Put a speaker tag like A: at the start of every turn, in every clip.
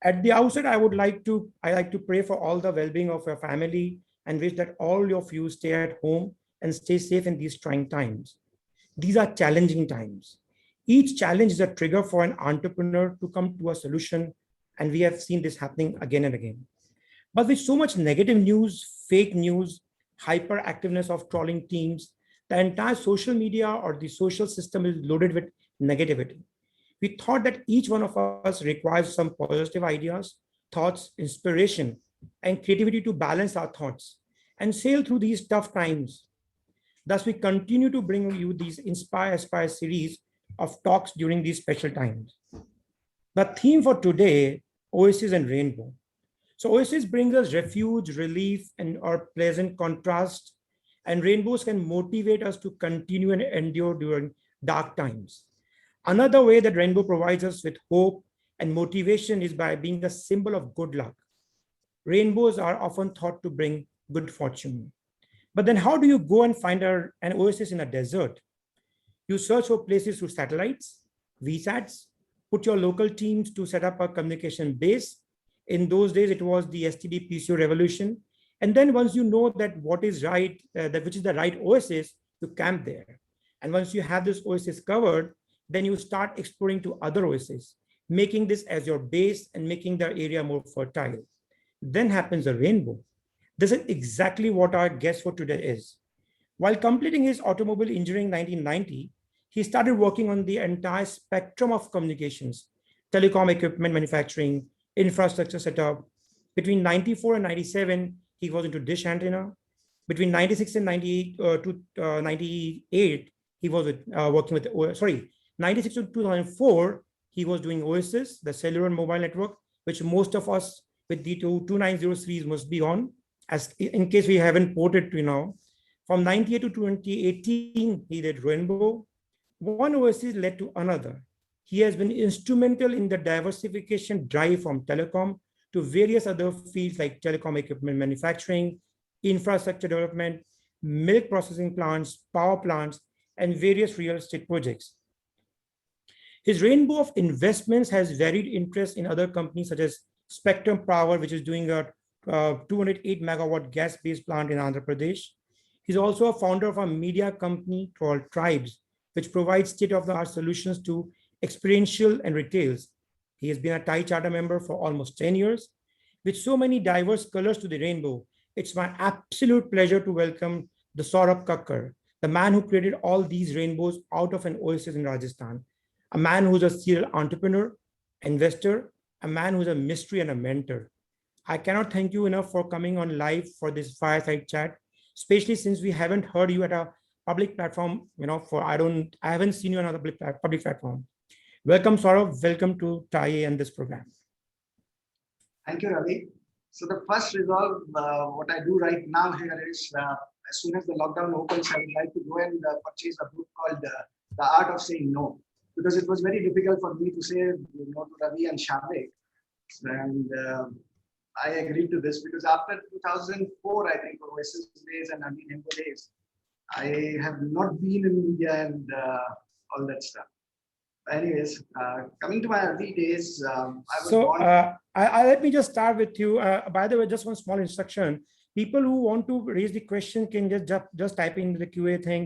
A: At the outset, I like to pray for all the well-being of your family and wish that all of you stay at home and stay safe in these trying times. These are challenging times. Each challenge is a trigger for an entrepreneur to come to a solution, and we have seen this happening again and again. But with so much negative news, fake news, hyperactiveness of trolling teams, the entire social media or the social system is loaded with negativity. We thought that each one of us requires some positive ideas, thoughts, inspiration, and creativity to balance our thoughts and sail through these tough times. Thus, we continue to bring you these Inspire-Aspire series of talks during these special times. The theme for today, Oasis and Rainbow. So Oasis brings us refuge, relief, and or pleasant contrast, and rainbows can motivate us to continue and endure during dark times. Another way that rainbow provides us with hope and motivation is by being a symbol of good luck. Rainbows are often thought to bring good fortune. But then how do you go and find an oasis in a desert? You search for places through satellites, VSATs, put your local teams to set up a communication base. In those days, it was the STD PCO revolution. And then once you know that what is right, which is the right oasis, you camp there. And once you have this oasis covered, then you start exploring to other oases, making this as your base and making the area more fertile. Then happens a rainbow. This is exactly what our guest for today is. While completing his automobile engineering in 1990, he started working on the entire spectrum of communications, telecom equipment manufacturing, infrastructure setup. Between 94 and 97, he was into dish antenna. Between 96 and 98, he was working with, 96 to 2004, he was doing Oasis, the cellular mobile network, which most of us with the 290 series must be on, as in case we haven't ported to now. From 98 to 2018, he did Rainbow. One Oasis led to another. He has been instrumental in the diversification drive from telecom to various other fields like telecom equipment manufacturing, infrastructure development, milk processing plants, power plants, and various real estate projects. His rainbow of investments has varied interests in other companies such as Spectrum Power, which is doing a 208 megawatt gas-based plant in Andhra Pradesh. He's also a founder of a media company called Tribes, which provides state-of-the-art solutions to experiential and retails. He has been a Thai Charter member for almost 10 years. With so many diverse colors to the rainbow, it's my absolute pleasure to welcome the Saurabh Kakkar, the man who created all these rainbows out of an oasis in Rajasthan, a man who's a serial entrepreneur, investor, a man who's a mystery and a mentor. I cannot thank you enough for coming on live for this fireside chat, especially since we haven't heard you at a public platform, I haven't seen you on another public platform. Welcome, Saurabh. Welcome to TAI and this program.
B: Thank you, Ravi. So the first resolve, what I do right now here is, as soon as the lockdown opens, I would like to go and purchase a book called The Art of Saying No, because it was very difficult for me to say no to Ravi and Shavik. And I agreed to this because after 2004, I think, Oasis days and Rainbow days, I have not been in India and all that stuff. Anyways, coming to my early days, I was born.
A: Let me just start with you. By the way, just one small instruction. People who want to raise the question can just type in the QA thing.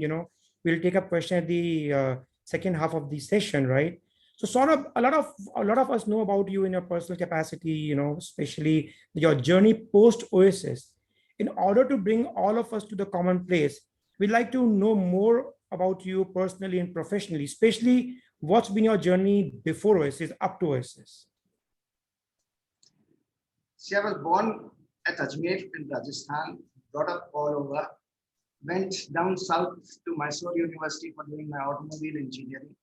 A: We'll take up question at the second half of the session, right? So sort of a lot of us know about you in your personal capacity, especially your journey post Oasis. In order to bring all of us to the common place, we'd like to know more about you personally and professionally, especially what's been your journey before Oasis, up to Oasis.
B: See, I was born at Ajmer in Rajasthan, brought up all over, went down south to Mysore University for doing my automobile engineering.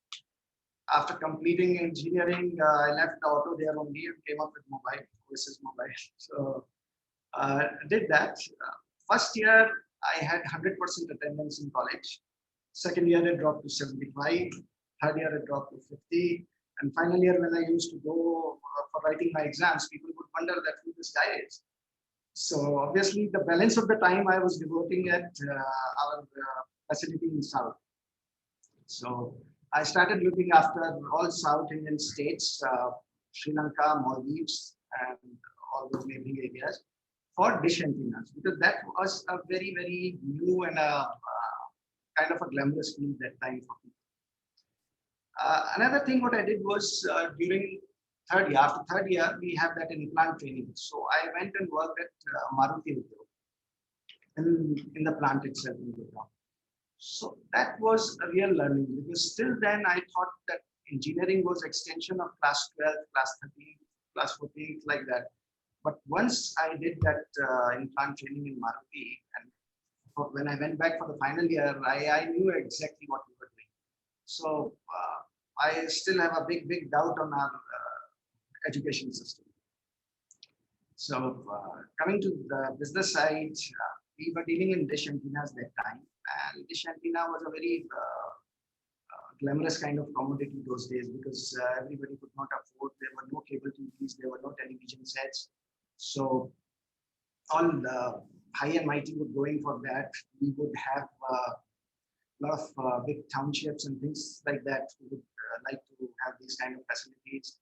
B: After completing engineering, I left the auto there only and came up with mobile, Oasis Mobile. So did that. First year, I had 100% attendance in college. Second year, it dropped to 75. Third year, it dropped to 50. And final year, when I used to go for writing my exams, people would wonder that who this guy is. So obviously, the balance of the time I was devoting at our facility in South. So I started looking after all South Indian states, Sri Lanka, Maldives, and all those neighboring areas for dish antennas, because that was a very, very new and a kind of a glamorous field that time for people. Another thing what I did was during third year, after third year, we have that implant training. So I went and worked at Maruti in the plant itself in Gurgaon. So that was a real learning, because till then I thought that engineering was extension of class 12, class 13, class 14, like that. But once I did that implant training in Maruti, and when I went back for the final year, I knew exactly what we were doing. So I still have a big, big doubt on our education system. So coming to the business side, we were dealing in dish antennas that time, and dish antenna was a very glamorous kind of commodity those days, because everybody could not afford. There were no cable TVs, there were no television sets. So all high and mighty were going for that. We would have a lot of big townships and things like that who would like to have these kind of facilities.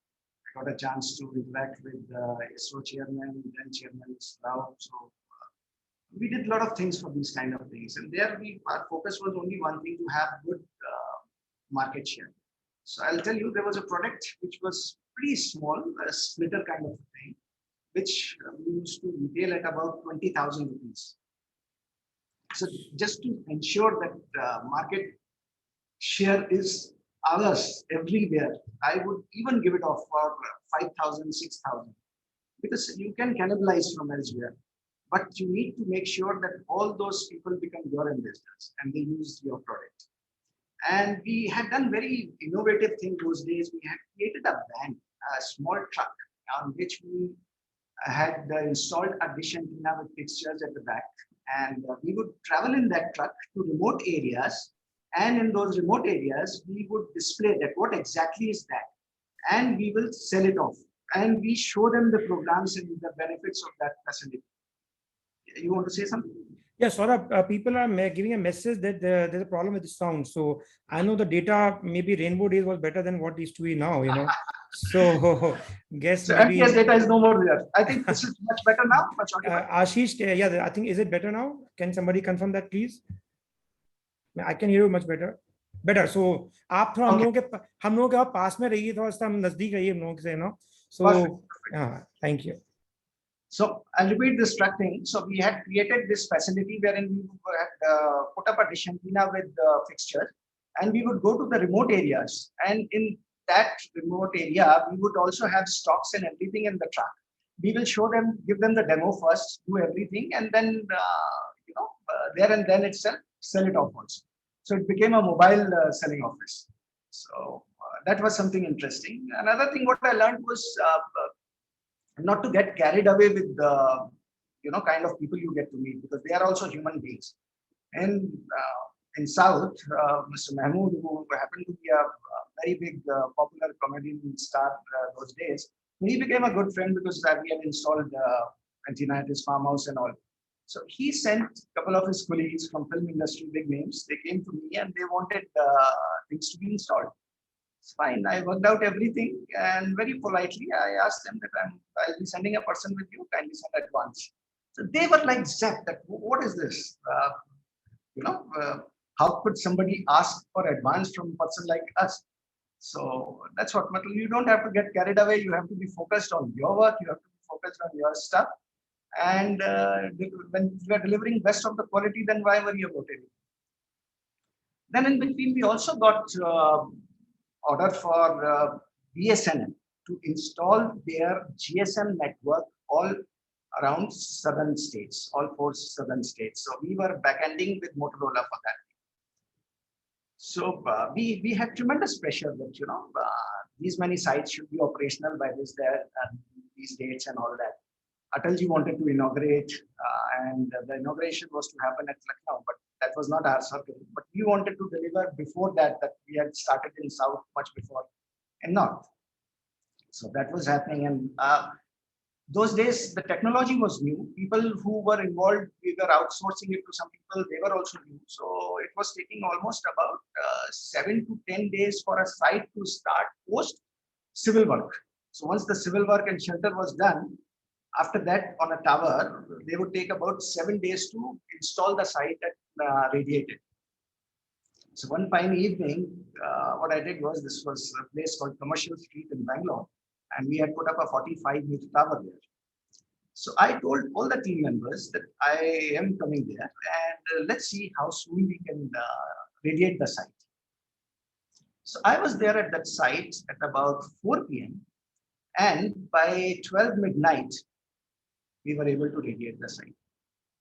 B: I got a chance to interact with ISRO chairman, then chairman Rao. So we did a lot of things for these kind of things. And there our focus was only one thing, to have good market share. So I'll tell you, there was a product which was pretty small, a splitter kind of thing, which we used to retail at about 20,000 rupees. So just to ensure that market share is ours everywhere, I would even give it off for 5,000, 6,000, because you can cannibalize from elsewhere. But you need to make sure that all those people become your investors and they use your product. And we had done very innovative thing those days. We had created a van, a small truck, on which we had installed a dish antenna with fixtures at the back. And we would travel in that truck to remote areas. And in those remote areas, we would display that what exactly is that. And we will sell it off. And we show them the programs and the benefits of that facility. You want to say something?
A: Yeah, Saurabh, people are giving a message that there's a problem with the sound. So I know the data, maybe Rainbow Days was better than what used to be now, So guess
B: so
A: maybe
B: FPS data is no more there. I think this is much better now. Much
A: Ashish, yeah, I think, is it better now? Can somebody confirm that, please? I can hear you much better. Better. So आप थोड़ा हम लोगों के पास में रहिए, थोड़ा सा हम नजदीक रहिए हम लोगों से, So thank you.
B: So I'll repeat this truck thing. So we had created this facility wherein we had put up a dish antenna with fixture, and we would go to the remote areas. And in that remote area, we would also have stocks and everything in the truck. We will show them, give them the demo first, do everything, and then there and then itself sell it off also. So it became a mobile selling office. So that was something interesting. Another thing what I learned was not to get carried away with the kind of people you get to meet, because they are also human beings. And in South, Mr. Mahmood, who happened to be a very big popular comedian star those days, he became a good friend because we had installed antenna at his farmhouse and all. So he sent a couple of his colleagues from film industry, big names. They came to me and they wanted things to be installed. It's fine. I worked out everything, and very politely I asked them that I'll be sending a person with you. Kindly send advance. So they were like, Zach, that what is this? How could somebody ask for advance from a person like us? So that's what you don't have to get carried away. You have to be focused on your work. You have to be focused on your stuff. And when you are delivering best of the quality, then why worry about it? Then in between, we also got order for BSNL to install their GSM network all around southern states, all 4 southern states. So we were backending with Motorola for that. So we had tremendous pressure that these many sites should be operational by this, that, and these dates and all that. Atalji wanted to inaugurate, and the inauguration was to happen at Lucknow, but that was not our circle. But we wanted to deliver before that we had started in South much before in North. So that was happening. And those days, the technology was new. People who were involved, we were outsourcing it to some people. They were also new. So it was taking almost about 7 to 10 days for a site to start post civil work. So once the civil work and shelter was done, after that on a tower, they would take about 7 days to install the site and radiate it. So one fine evening, what I did was, this was a place called Commercial Street in Bangalore, and we had put up a 45-meter tower there. So I told all the team members that I am coming there, and let's see how soon we can radiate the site. So I was there at that site at about 4 p.m. and by 12 midnight, we were able to radiate the site.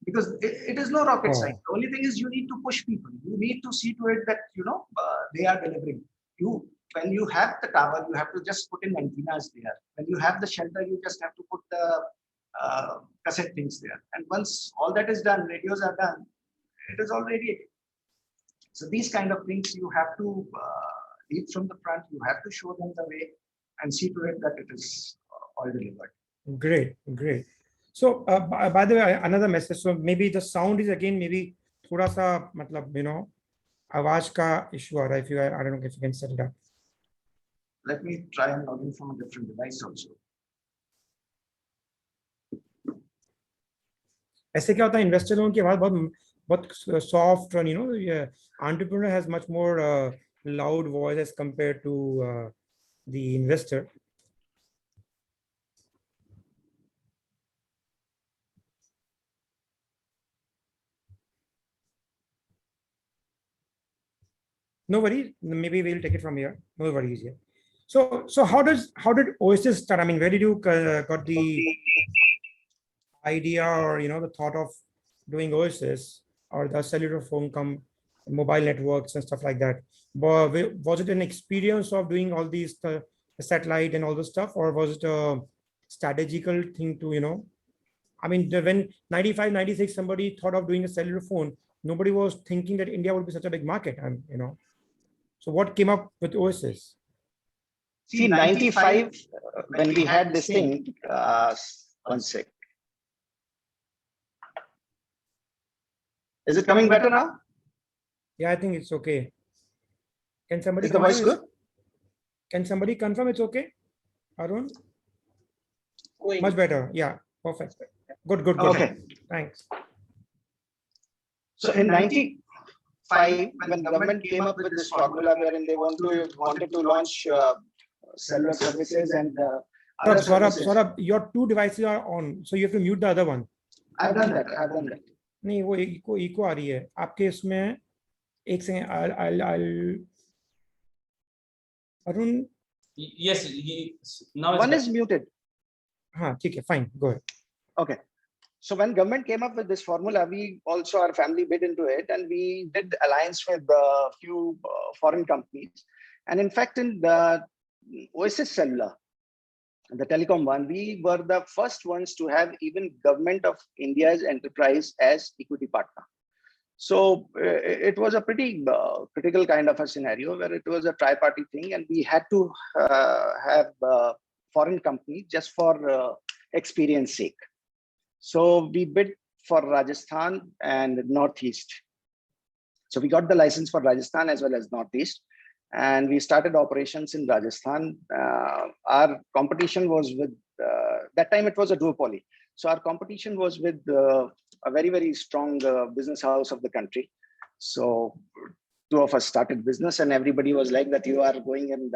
B: Because it is no rocket science. The only thing is you need to push people. You need to see to it that, they are delivering. When you have the tower, you have to just put in antennas there. When you have the shelter, you just have to put the cassette things there. And once all that is done, radios are done, it is all radiated. So these kind of things you have to lead from the front. You have to show them the way and see to it that it is all delivered.
A: Great, great. So by the way, another message. So maybe the sound is again maybe थोड़ा सा मतलब आवाज का issue आ रहा है. If you, I don't know if you can set it up.
B: Let me try and log in from a different device also.
A: ऐसे क्या होता है, इन्वेस्टर लोगों की आवाज बहुत soft और entrepreneur has much more loud voice as compared to the investor. No worries. Maybe we'll take it from here. No worries here. So how did Oasis start? I mean, where did you got the idea or the thought of doing Oasis or the cellular phone mobile networks and stuff like that? Was it an experience of doing all these the satellite and all the stuff, or was it a strategical thing to I mean, when 95, 96 somebody thought of doing a cellular phone, nobody was thinking that India would be such a big market, and So what came up with Oasis?
C: See, 95, when we had this thing, one sec. Is it coming better now?
A: Yeah, I think it's okay. Can somebody?
C: Is the voice good?
A: Can somebody confirm it's okay? Arun? Much better. Yeah, perfect. Good.
C: Okay.
A: Thanks.
C: So in 95, when government came up with this formula wherein they wanted to launch cellular services and other services.
A: Saurabh, your two devices are on, so you have to mute the other one.
C: I've done that.
A: नहीं, वो eco आ रही है आपके इसमें. एक second, I'll Arun.
D: Yes, now
C: one is muted.
A: हाँ, ठीक है, fine, go ahead.
C: Okay. So when government came up with this formula, we also, our family bid into it, and we did alliance with a few foreign companies. And in fact, in the Oasis Cellular, the telecom one, we were the first ones to have even government of India's enterprise as equity partner. So it was a pretty critical kind of a scenario where it was a tri-party thing, and we had to have foreign company just for experience sake. So we bid for Rajasthan and Northeast. So we got the license for Rajasthan as well as Northeast, and we started operations in Rajasthan. Our competition was with, that time it was a duopoly. So our competition was with a very, very strong business house of the country. So two of us started business, and everybody was like that you are going and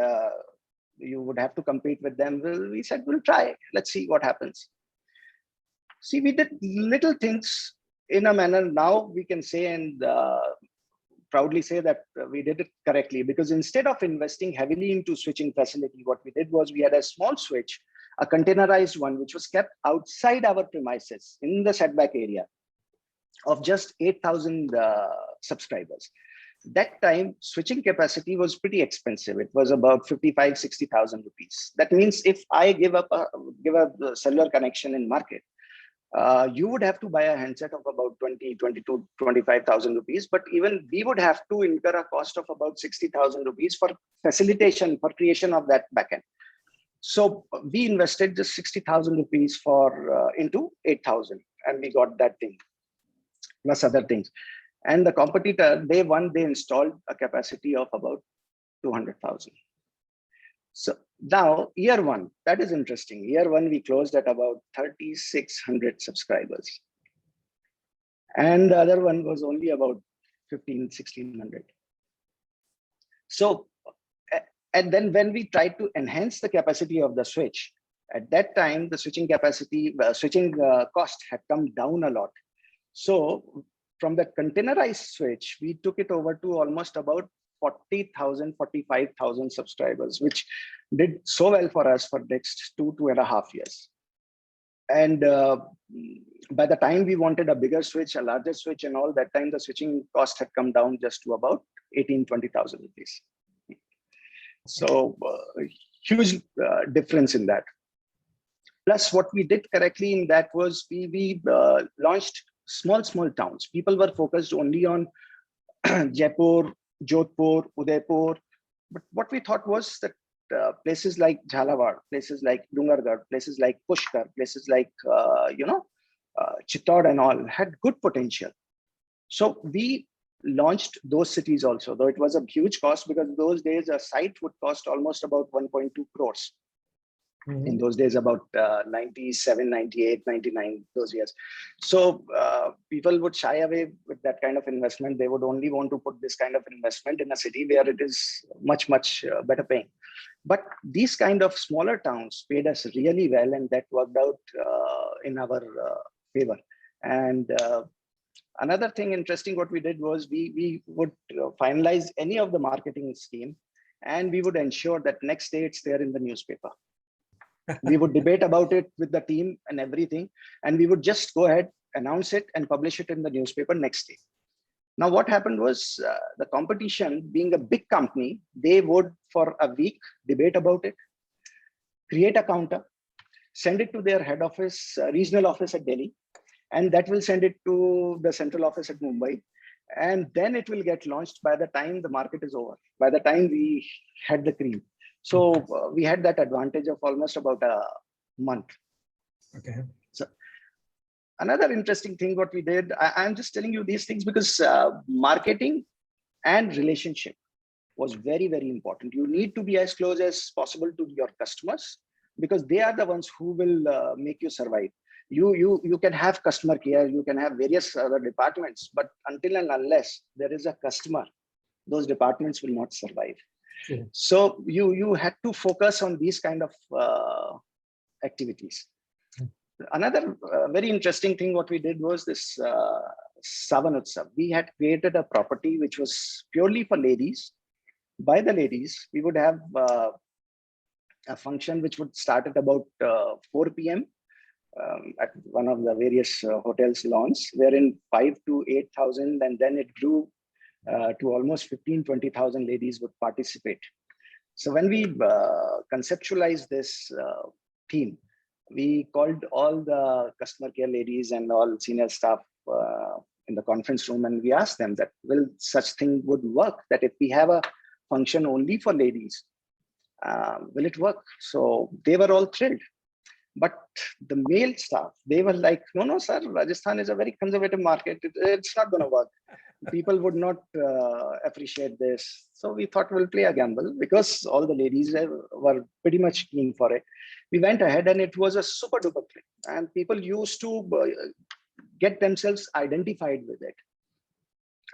C: you would have to compete with them. Well, we said, we'll try, let's see what happens. See, we did little things in a manner. Now we can say and proudly say that we did it correctly, because instead of investing heavily into switching facility, what we did was we had a small switch, a containerized one, which was kept outside our premises in the setback area of just 8,000 subscribers. That time, switching capacity was pretty expensive. It was about 55, 60,000 rupees. That means if I give a cellular connection in market, you would have to buy a handset of about 20, 22, 25,000 rupees, but even we would have to incur a cost of about 60,000 rupees for facilitation, for creation of that backend. So we invested just 60,000 rupees for into 8,000, and we got that thing, plus other things. And the competitor, they installed a capacity of about 200,000. So Now, year one, that is interesting. Year one, we closed at about 3,600 subscribers. And the other one was only about 1,600. So, and then when we tried to enhance the capacity of the switch, at that time, the switching capacity, cost had come down a lot. So from the containerized switch, we took it over to almost about 40,000, 45,000 subscribers, which did so well for us for next 2.5 years. And by the time we wanted a bigger switch, a larger switch and all, that time the switching cost had come down just to about 18, 20,000 rupees. So huge difference in that. Plus what we did correctly in that was we launched small towns. People were focused only on Jaipur, Jodhpur, Udaipur. But what we thought was that places like Jhalawar, places like Dungargarh, places like Pushkar, places like, Chittor and all had good potential. So we launched those cities also, though it was a huge cost, because those days a site would cost almost about 1.2 crores. In those days, about 97, 98, 99, those years. So people would shy away with that kind of investment. They would only want to put this kind of investment in a city where it is much better paying. But these kind of smaller towns paid us really well, and that worked out in our favor. And another thing interesting, what we did was we would finalize any of the marketing scheme, and we would ensure that next day it's there in the newspaper. We would debate about it with the team and everything, and we would just go ahead, announce it and publish it in the newspaper next day. Now, what happened was the competition, being a big company, they would for a week debate about it, create a counter, send it to their head office, regional office at Delhi, and that will send it to the central office at Mumbai. And then it will get launched by the time the market is over, by the time we had the cream. So we had that advantage of almost about a month.
A: Okay.
C: So another interesting thing what we did, I'm just telling you these things because marketing and relationship was very important. You need to be as close as possible to your customers, because they are the ones who will make you survive. You can have customer care, you can have various other departments, but until and unless there is a customer, those departments will not survive.
A: Sure.
C: So you had to focus on these kind of activities. Another very interesting thing what we did was this Savan Utsav. We had created a property which was purely for ladies. By the ladies, we would have a function which would start at about 4 p.m. At one of the various hotels lawns, wherein 5,000 to 8,000, and then it grew to almost 15,000, 20,000 ladies would participate. So when we conceptualized this theme, we called all the customer care ladies and all senior staff in the conference room, and we asked them that, will such thing would work, that if we have a function only for ladies, will it work? So they were all thrilled. But the male staff, they were like, no, sir, Rajasthan is a very conservative market. It's not going to work. People would not appreciate this. So we thought we'll play a gamble, because all the ladies were pretty much keen for it. We went ahead, and it was a super duper thing. And people used to get themselves identified with it.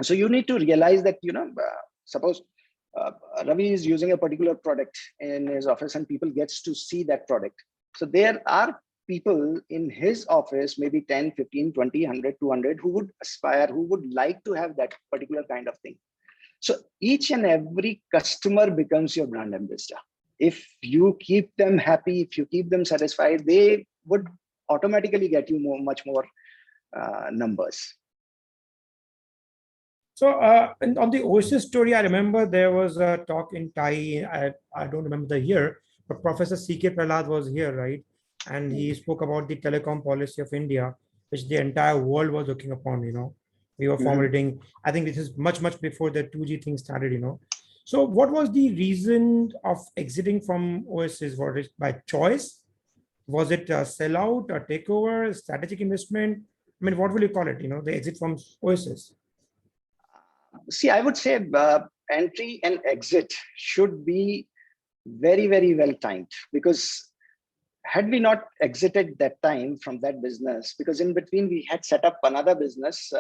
C: So you need to realize that, suppose Ravi is using a particular product in his office, and people gets to see that product. So there are people in his office, maybe 10, 15, 20, 100, 200, who would aspire, who would like to have that particular kind of thing. So each and every customer becomes your brand ambassador. If you keep them happy, if you keep them satisfied, they would automatically get you much more numbers.
A: So on the Oasis story, I remember there was a talk in TAI, I don't remember the year, but Professor C.K. Prahlad was here, right? And he spoke about the telecom policy of India, which the entire world was looking upon, We were formulating, I think this is much before the 2G thing started, So what was the reason of exiting from Oasis? Was it by choice? Was it a sellout, a takeover, a strategic investment? I mean, what will you call it, the exit from Oasis?
C: See, I would say entry and exit should be very, very well timed, because had we not exited that time from that business, because in between we had set up another business,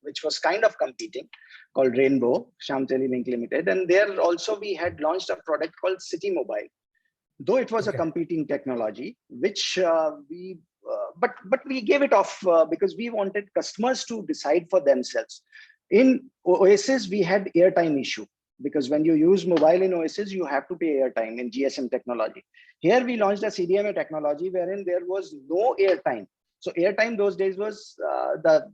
C: which was kind of competing, called Rainbow, Sham Telelink Limited. And there also we had launched a product called City Mobile, though it was a competing technology, which but we gave it off because we wanted customers to decide for themselves. In Oasis, we had airtime issue, because when you use mobile in Oasis, you have to pay airtime in GSM technology. Here we launched a CDMA technology wherein there was no airtime. So airtime those days was the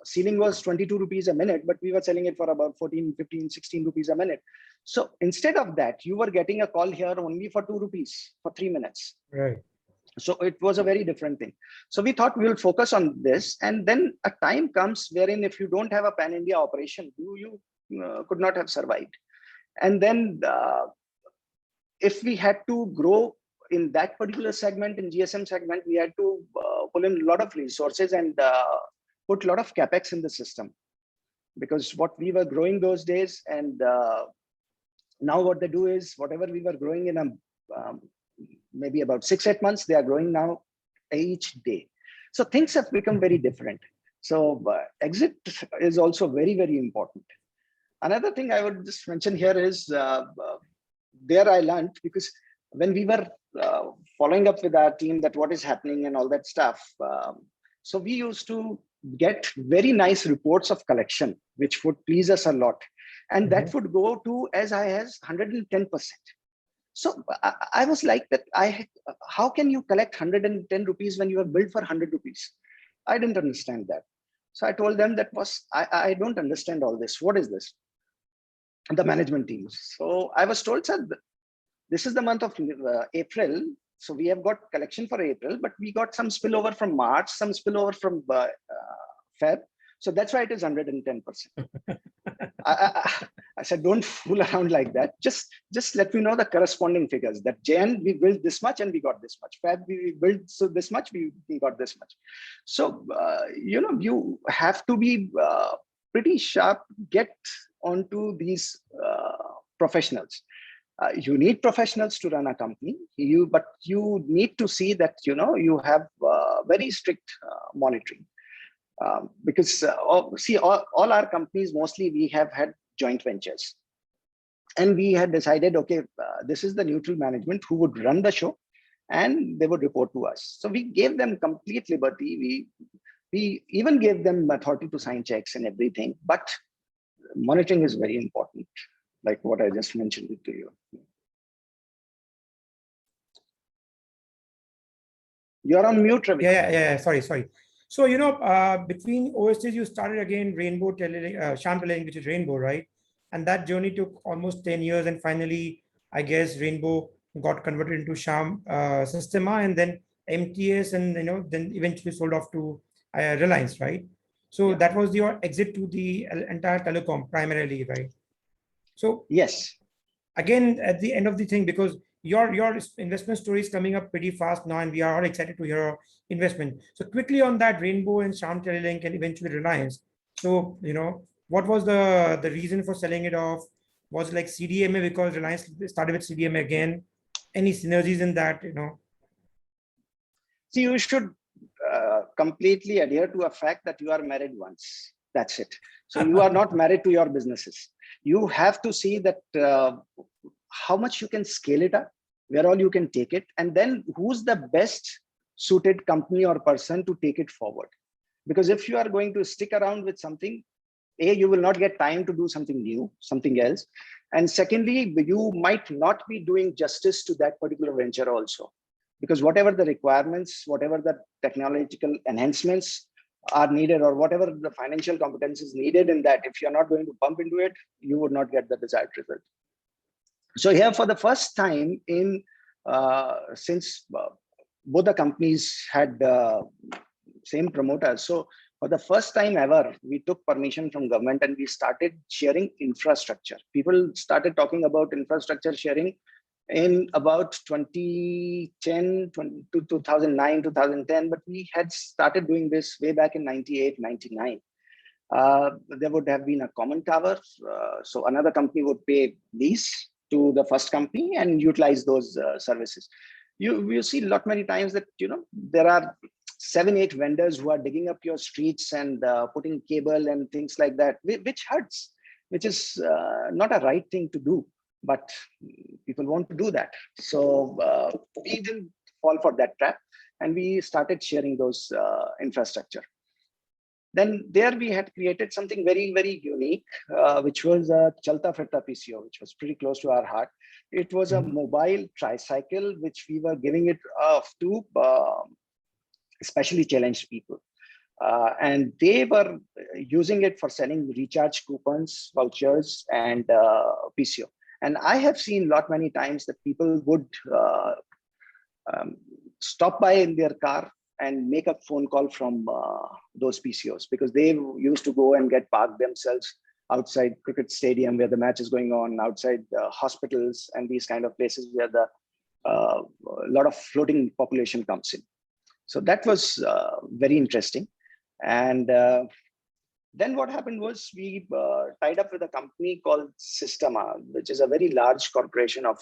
C: ceiling was 22 rupees a minute, but we were selling it for about 14, 15, 16 rupees a minute. So instead of that, you were getting a call here only for 2 rupees for 3 minutes.
A: Right.
C: So it was a very different thing. So we thought we'll focus on this. And then a time comes wherein if you don't have a pan-India operation, you could not have survived. And then if we had to grow in that particular segment, in GSM segment, we had to pull in a lot of resources and put a lot of capex in the system, because what we were growing those days, and now what they do is whatever we were growing in a maybe about 6-8 months, they are growing now each day. So things have become very different. So exit is also very, very important. Another thing I would just mention here is there I learned, because when we were following up with our team that what is happening and all that stuff, so we used to get very nice reports of collection, which would please us a lot. And that would go to as high as 110%. So I was like that, how can you collect 110 rupees when you are billed for 100 rupees? I didn't understand that. So I told them that I don't understand all this. What is this? The management team. So I was told, sir, this is the month of April. So we have got collection for April, but we got some spillover from March, some spillover from Feb. So that's why it is 110%. I said, don't fool around like that. Just let me know the corresponding figures. That Jan, we built this much and we got this much. Feb, we built so this much, we got this much. So, you have to be pretty sharp, get onto these professionals. You need professionals to run a company, but you need to see that, you have very strict monitoring. Because all our companies, mostly we have had joint ventures, and we had decided, okay, this is the neutral management who would run the show, and they would report to us. So we gave them complete liberty. We even gave them authority to sign checks and everything, but monitoring is very important, like what I just mentioned to you. You're on mute, Ravi.
A: Yeah. Sorry. So, between Oasis, you started again Rainbow Sham Telelink, which is Rainbow, right? And that journey took almost 10 years. And finally, I guess Rainbow got converted into Sham Systema, and then MTS, and, then eventually sold off to Reliance, right? So that was your exit to the entire telecom primarily, right? So
C: yes,
A: again, at the end of the thing, because your investment story is coming up pretty fast now, and we are all excited to hear your investment. So quickly on that, Rainbow and Sham Telelink and eventually Reliance. So, what was the reason for selling it off? Was it like CDMA because Reliance started with CDMA again? Any synergies in that,
C: See, you should completely adhere to a fact that you are married once. That's it. So you are not married to your businesses. You have to see that how much you can scale it up, where all you can take it, and then who's the best suited company or person to take it forward. Because if you are going to stick around with something, you will not get time to do something new, something else. And secondly, you might not be doing justice to that particular venture also. Because whatever the requirements, whatever the technological enhancements are needed, or whatever the financial competence is needed in that, if you're not going to pump into it, you would not get the desired result. So here, for the first time since both the companies had same promoters, so for the first time ever, we took permission from government and we started sharing infrastructure. People started talking about infrastructure sharing in about 2010, 2009, 2010, but we had started doing this way back in 98, 99. There would have been a common tower. So another company would pay lease, to the first company and utilize those services. You see lot many times that, there are 7-8 vendors who are digging up your streets and putting cable and things like that, which hurts, which is not a right thing to do, but people want to do that. So we didn't fall for that trap, and we started sharing those infrastructure. Then there we had created something very, very unique, which was a Chalta Firta PCO, which was pretty close to our heart. It was a mobile tricycle, which we were giving it off to especially challenged people. And they were using it for selling recharge coupons, vouchers, and PCO. And I have seen many times that people would stop by in their car and make a phone call from those PCOs, because they used to go and get parked themselves outside cricket stadium where the match is going on, outside hospitals and these kind of places where the lot of floating population comes in. So that was very interesting. And then what happened was we tied up with a company called Sistema, which is a very large corporation of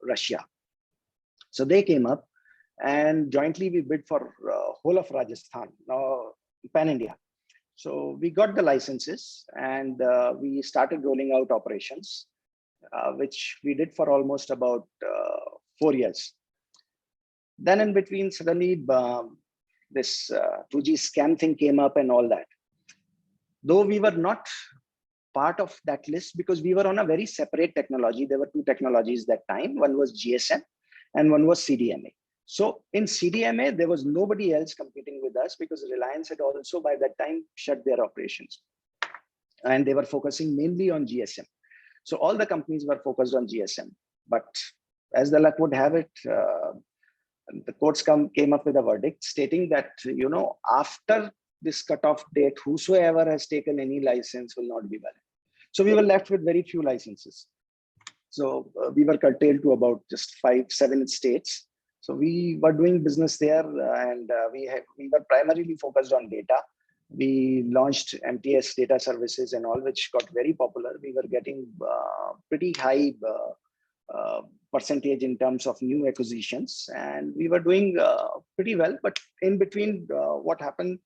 C: Russia. So they came up, and jointly we bid for whole of Rajasthan, pan India. So we got the licenses, and we started rolling out operations, which we did for almost about 4 years. Then in between, suddenly this 2G scam thing came up and all that. Though we were not part of that list because we were on a very separate technology. There were two technologies that time. One was GSM and one was CDMA. So in CDMA, there was nobody else competing with us because Reliance had also by that time shut their operations. And they were focusing mainly on GSM. So all the companies were focused on GSM. But as the luck would have it, the courts came up with a verdict stating that, after this cutoff date, whosoever has taken any license will not be valid. So we were left with very few licenses. So we were curtailed to about just 5-7 states. So we were doing business there, and we were primarily focused on data. We launched MTS data services and all, which got very popular. We were getting pretty high percentage in terms of new acquisitions, and we were doing pretty well. But in between, what happened,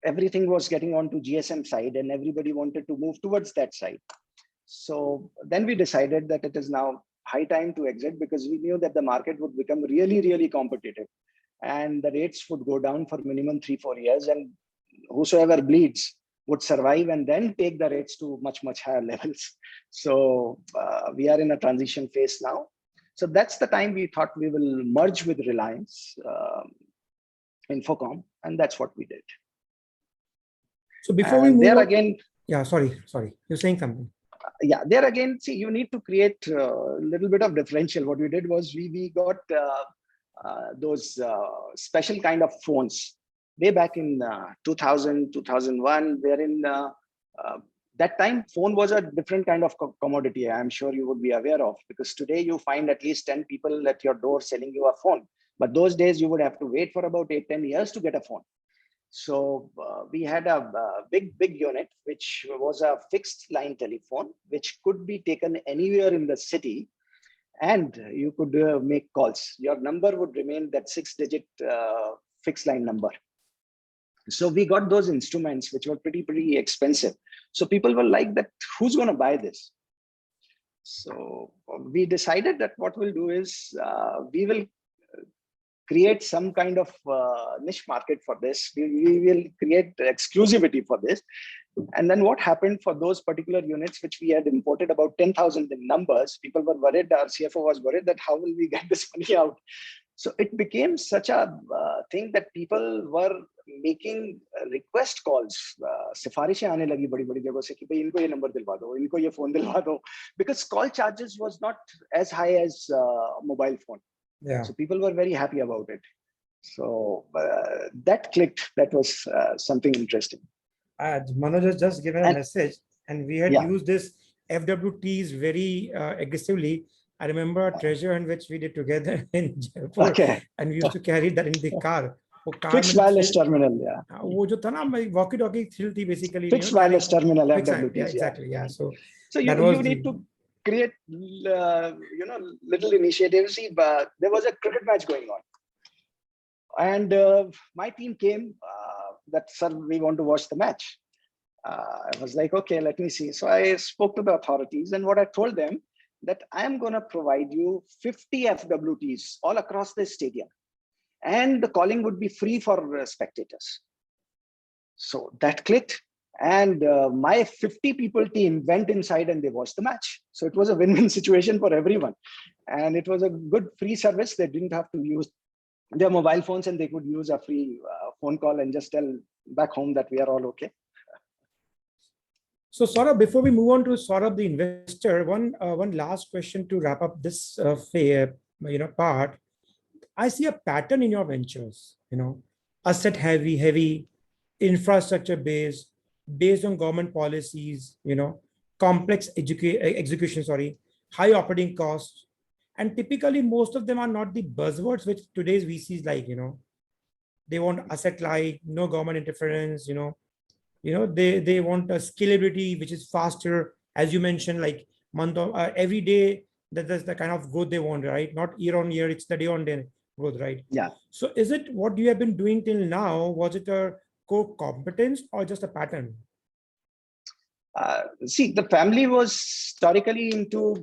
C: everything was getting onto GSM side, and everybody wanted to move towards that side. So then we decided that it is now high time to exit, because we knew that the market would become really, really competitive, and the rates would go down for minimum 3-4 years, and whosoever bleeds would survive and then take the rates to much, much higher levels. So we are in a transition phase now. So that's the time we thought we will merge with Reliance Infocom, and that's what we did.
A: So before we move
C: there
A: on,
C: again,
A: yeah, sorry, you're saying something.
C: Yeah, there again, see, you need to create a little bit of differential. What we did was we got those special kind of phones way back in 2000, 2001, wherein that time phone was a different kind of commodity. I'm sure you would be aware of, because today you find at least 10 people at your door selling you a phone. But those days you would have to wait for about 8-10 years to get a phone. So we had a big unit, which was a fixed line telephone, which could be taken anywhere in the city, and you could make calls. Your number would remain that 6-digit fixed line number. So we got those instruments, which were pretty expensive. So people were like, that who's going to buy this? So we decided that what we'll do is we will create some kind of niche market for this. We will create exclusivity for this. And then what happened for those particular units, which we had imported about 10,000 in numbers, people were worried, our CFO was worried that how will we get this money out? So it became such a thing that people were making request calls. सिफारिशें आने लगी बड़ी जगहों से कि भाई इनको ये number दिलवा दो, इनको ये phone दिलवा दो, because call charges was not as high as mobile phone. Yeah. So people were very happy about it. So that clicked. That was something interesting.
A: Manoj has just given a message, and we had used this FWTs very aggressively. I remember a treasure hunt which we did together in Jaipur, and we used to carry that in the car.
C: Fixed wireless terminal, yeah.
A: वो जो था ना walkie-talkie thrill थी basically.
C: Fixed wireless terminal FWTs,
A: yeah, exactly, yeah. So
C: you need to create, little initiatives. See, there was a cricket match going on. And my team came that, sir, we want to watch the match. I was like, okay, let me see. So I spoke to the authorities, and what I told them that I am going to provide you 50 FWTs all across the stadium, and the calling would be free for spectators. So that clicked, and my 50 people team went inside and they watched the match. So it was a win-win situation for everyone. And it was a good free service. They didn't have to use their mobile phones, and they could use a free phone call and just tell back home that we are all okay.
A: So Saurabh, before we move on to Saurabh, the investor, one last question to wrap up this part. I see a pattern in your ventures, asset heavy, infrastructure based on government policies, complex execution, high operating costs. And typically most of them are not the buzzwords which today's VCs like, they want asset light, no government interference, they want a scalability which is faster, as you mentioned, like every day. That's the kind of growth they want, right? Not year on year, it's the day on day growth, right?
C: Yeah.
A: So is it what you have been doing till now? Was it a core competence or just a pattern?
C: See, the family was historically into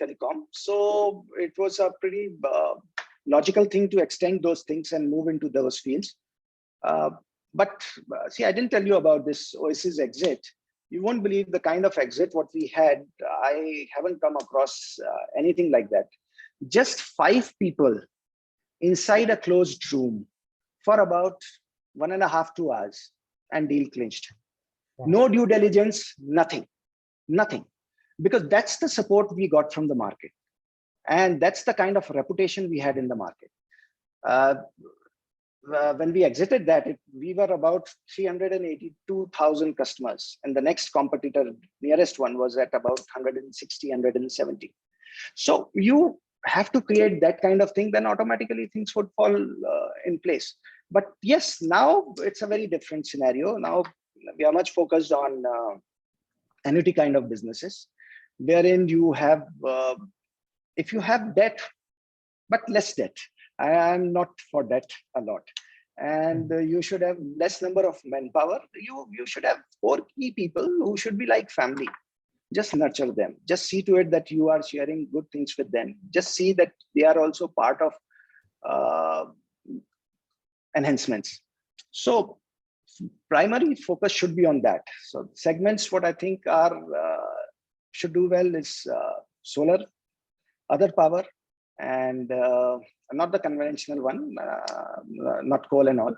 C: telecom, so it was a pretty logical thing to extend those things and move into those fields. But see, I didn't tell you about this Oasis exit. You won't believe the kind of exit what we had. I haven't come across anything like that. Just 5 people inside a closed room for about 1.5 to 2 hours, and deal clinched. Wow. No due diligence, nothing. Because that's the support we got from the market. And that's the kind of reputation we had in the market. When we exited that, we were about 382,000 customers. And the next competitor, nearest one, was at about 160, 170. So you have to create that kind of thing, then automatically things would fall in place. But yes, now it's a very different scenario. Now we are much focused on annuity kind of businesses, wherein you have, if you have debt, but less debt. I am not for debt a lot. And you should have less number of manpower. You should have 4 key people who should be like family. Just nurture them. Just see to it that you are sharing good things with them. Just see that they are also part of enhancements. So primary focus should be on that. So segments, what I think are should do well is solar, other power, and not the conventional one, not coal and all,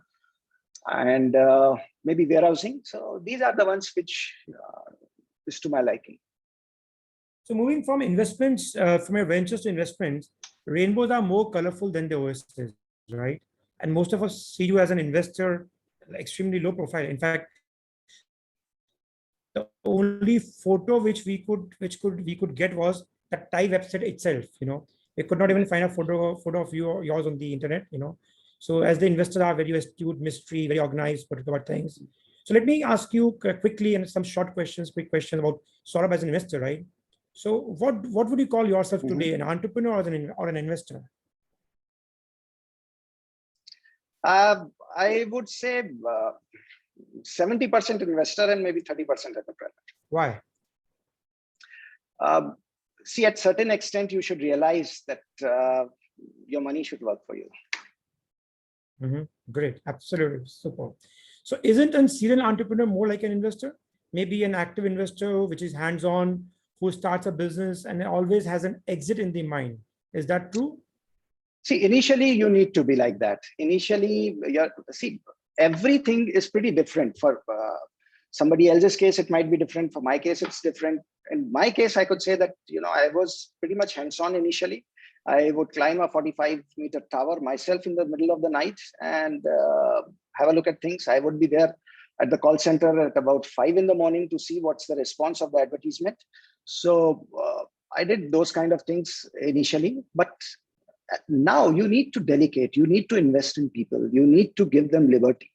C: and maybe warehousing. So these are the ones which is to my liking.
A: So moving from investments, from your ventures to investments, rainbows are more colorful than the Oasis, right? And most of us see you as an investor, extremely low profile. In fact, the only photo which we could get was the Thai website itself. We could not even find a photo of yours on the internet. So as the investors are very astute, mystery, very organized, about things. So let me ask you quickly and some quick questions about Saurabh as an investor, right? So what would you call yourself today, an entrepreneur or an investor?
C: I would say 70% investor and maybe 30% entrepreneur.
A: Why?
C: See, at certain extent, you should realize that your money should work for you.
A: Great, absolutely, super. So isn't a serial entrepreneur more like an investor? Maybe an active investor, which is hands-on, who starts a business and always has an exit in the mind. Is that true?
C: See, initially you need to be like that. Initially, see, everything is pretty different. For somebody else's case, it might be different. For my case, it's different. In my case, I could say that, I was pretty much hands-on initially. I would climb a 45-meter tower myself in the middle of the night and have a look at things. I would be there at the call center at about 5 in the morning to see what's the response of the advertisement. So I did those kind of things initially, but now you need to delegate, you need to invest in people, you need to give them liberty,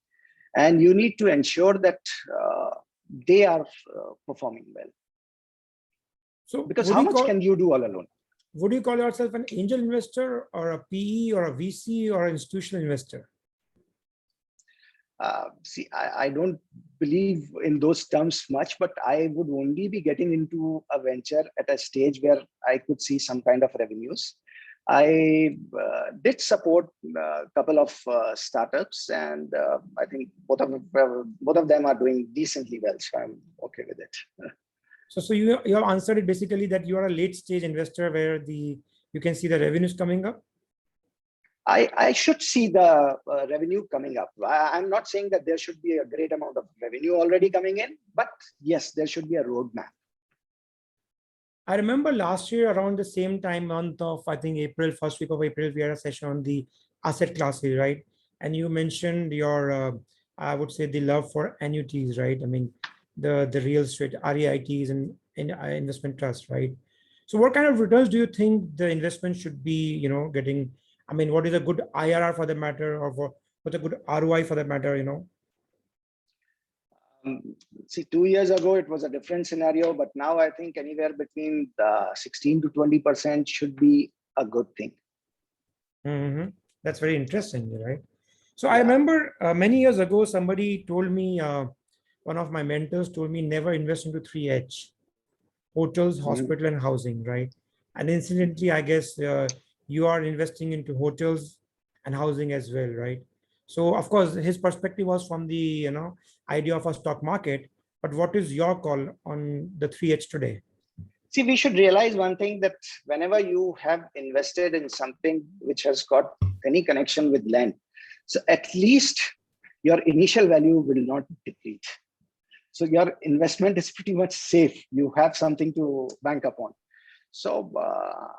C: and you need to ensure that they are performing well.
A: So
C: Because
A: would
C: how
A: you
C: much
A: call,
C: can you do all alone?
A: would you call yourself an angel investor or a PE or a VC or an institutional investor?
C: See, I don't believe in those terms much, but I would only be getting into a venture at a stage where I could see some kind of revenues. I did support a couple of startups, and I think both of them are doing decently well. So I'm okay with it.
A: So you have answered it basically that you are a late stage investor where you can see the revenues coming up.
C: I should see the revenue coming up. I'm not saying that there should be a great amount of revenue already coming in, but yes, there should be a roadmap.
A: I remember last year around the same time, month of, I think April, first week of April, we had a session on the asset classes, right? And you mentioned your, I would say the love for annuities, right? I mean, the real estate, REITs and investment trust, right? So what kind of returns do you think the investment should be, getting? I mean, what is a good IRR for the matter, or what's a good ROI for the matter?
C: See, 2 years ago, it was a different scenario, but now I think anywhere between 16 to 20% should be a good thing.
A: Mm-hmm. That's very interesting, right? So I
C: Yeah.
A: remember many years ago, somebody told me, one of my mentors told me, never invest into 3H, hotels, hospital, and housing, right? And incidentally, I guess you are investing into hotels and housing as well, right? So of course, his perspective was from the idea of a stock market. But what is your call on the 3H today?
C: See, we should realize one thing, that whenever you have invested in something which has got any connection with land, so at least your initial value will not deplete. So your investment is pretty much safe. You have something to bank upon. So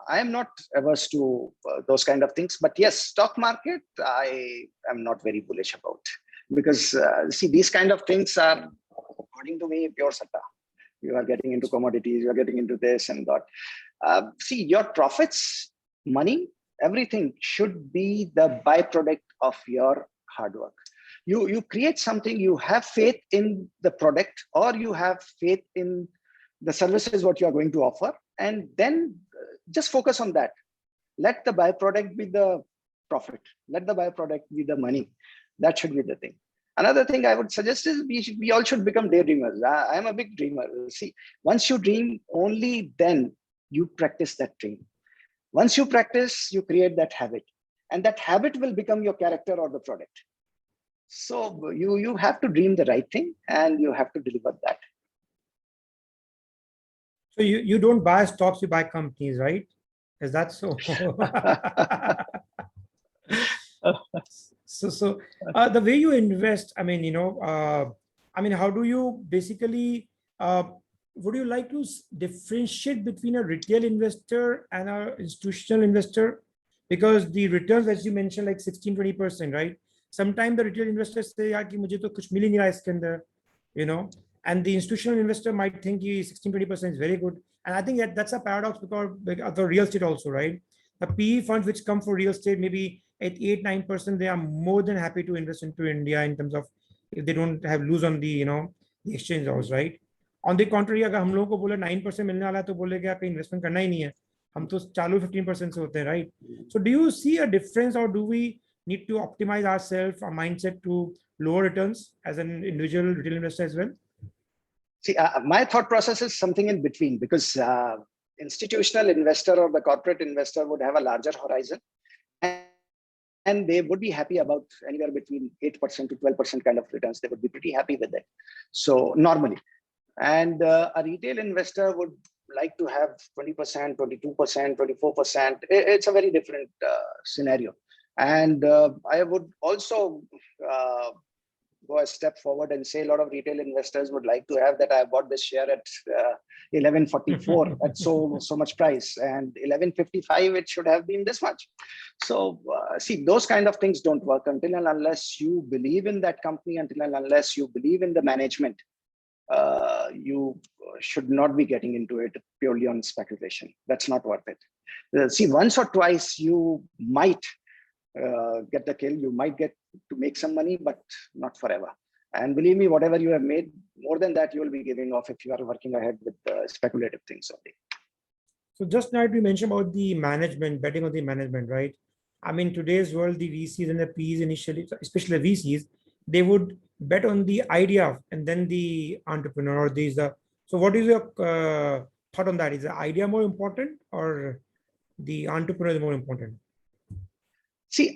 C: I am not averse to those kind of things. But yes, stock market, I am not very bullish about, because see, these kind of things are, according to me, pure satta. You are getting into commodities, you are getting into this and that. See, your profits, money, everything should be the byproduct of your hard work. You create something, you have faith in the product, or you have faith in the services what you are going to offer, and then just focus on that. Let the byproduct be the profit. Let the byproduct be the money. That should be the thing. Another thing I would suggest is we all should become daydreamers. I am a big dreamer. See, once you dream, only then you practice that dream. Once you practice, you create that habit, and that habit will become your character or the product. So you have to dream the right thing, and you have to deliver that.
A: So you don't buy stocks, you buy companies, right? Is that so? So the way you invest, I mean, how do you basically, would you like to differentiate between a retail investor and an institutional investor? Because the returns, as you mentioned, like 16-20%, right? Sometimes the retail investors say, "यार कि मुझे तो कुछ मिल ही नहीं रहा इसके अंदर," and the institutional investor might think 16-20% is very good. And I think that's a paradox because of the real estate also, right? The PE funds which come for real estate, maybe at 8-9%, they are more than happy to invest into India in terms of if they don't have lose on the the exchange laws, right? On the contrary, अगर हम लोगों को बोले 9% मिलने वाला है तो बोलेगा आप इन्वेस्टमेंट करना ही नहीं है, हम तो चालू 15% से होते हैं, right? So do you see a difference, or do we need to optimize ourselves, our mindset to lower returns as an individual retail investor as well?
C: See, my thought process is something in between, because institutional investor or the corporate investor would have a larger horizon, and they would be happy about anywhere between 8% to 12% kind of returns. They would be pretty happy with it. So normally, and a retail investor would like to have 20%, 22%, 24%. It's a very different scenario. And I would also go a step forward and say a lot of retail investors would like to have that I bought this share at 1144 at so much price, and 1155 it should have been this much. So see, those kind of things don't work until and unless you believe in that company, until and unless you believe in the management. You should not be getting into it purely on speculation. That's not worth it. See, once or twice you might get the kill, you might get to make some money, but not forever. And believe me, whatever you have made, more than that you will be giving off if you are working ahead with speculative things only.
A: So just now we mentioned about the management, betting on the management, right? I mean, today's world, the VCs and the Ps initially, especially the VCs, they would bet on the idea and then the entrepreneur. These so what is your thought on that? Is the idea more important or the entrepreneur is more important?
C: See,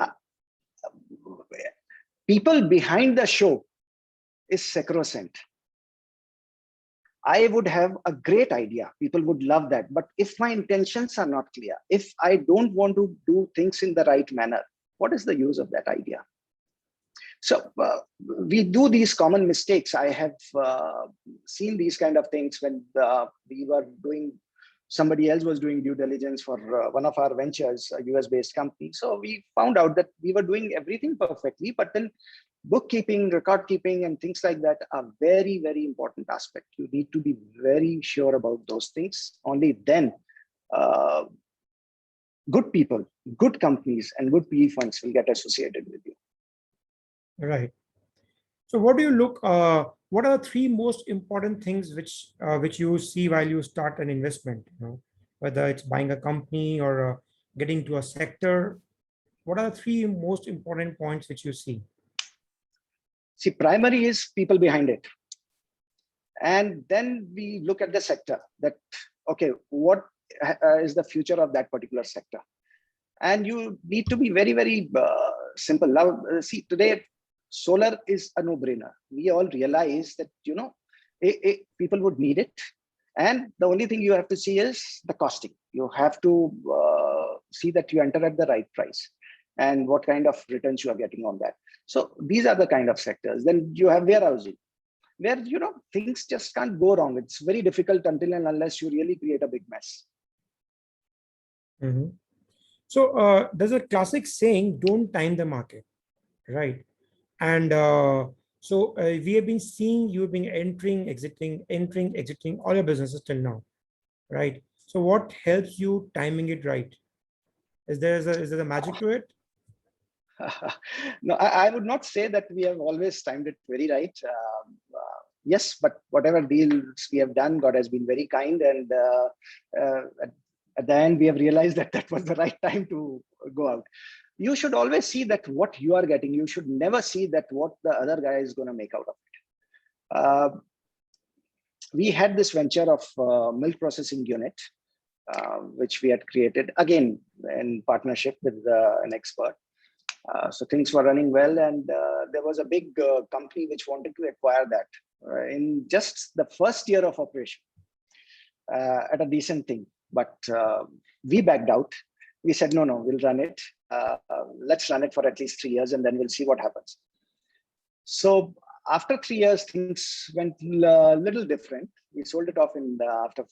C: people behind the show is sacrosanct. I would have a great idea. People would love that. But if my intentions are not clear, if I don't want to do things in the right manner, what is the use of that idea? So we do these common mistakes. I have seen these kind of things when we were doing, somebody else was doing due diligence for one of our ventures, a US based company. So we found out that we were doing everything perfectly, but then bookkeeping, record keeping, and things like that are very, very important aspect. You need to be very sure about those things. Only then good people, good companies, and good PE funds will get associated with you.
A: Right. So what do you look, what are the three most important things which you see while you start an investment, whether it's buying a company or getting to a sector? What are the three most important points which you see?
C: See, primary is people behind it. And then we look at the sector that, okay, what is the future of that particular sector? And you need to be very, very simple. Now, see, today, solar is a no-brainer. We all realize that, people would need it. And the only thing you have to see is the costing. You have to see that you enter at the right price and what kind of returns you are getting on that. So these are the kind of sectors. Then you have warehousing, where things just can't go wrong. It's very difficult until and unless you really create a big mess.
A: Mm-hmm. So there's a classic saying, don't time the market, right? And so we have been seeing you've been entering, exiting all your businesses till now, right? So what helps you timing it right? Is there a magic to it?
C: No, I would not say that we have always timed it very right. Yes, but whatever deals we have done, God has been very kind. And at the end, we have realized that that was the right time to go out. You should always see that what you are getting. You should never see that what the other guy is going to make out of it. We had this venture of milk processing unit, which we had created, again, in partnership with an expert. So things were running well, and there was a big company which wanted to acquire that in just the first year of operation at a decent thing. But we backed out. We said, no, we'll run it. Let's run it for at least 3 years, and then we'll see what happens. So after 3 years, things went a little different. We sold it off after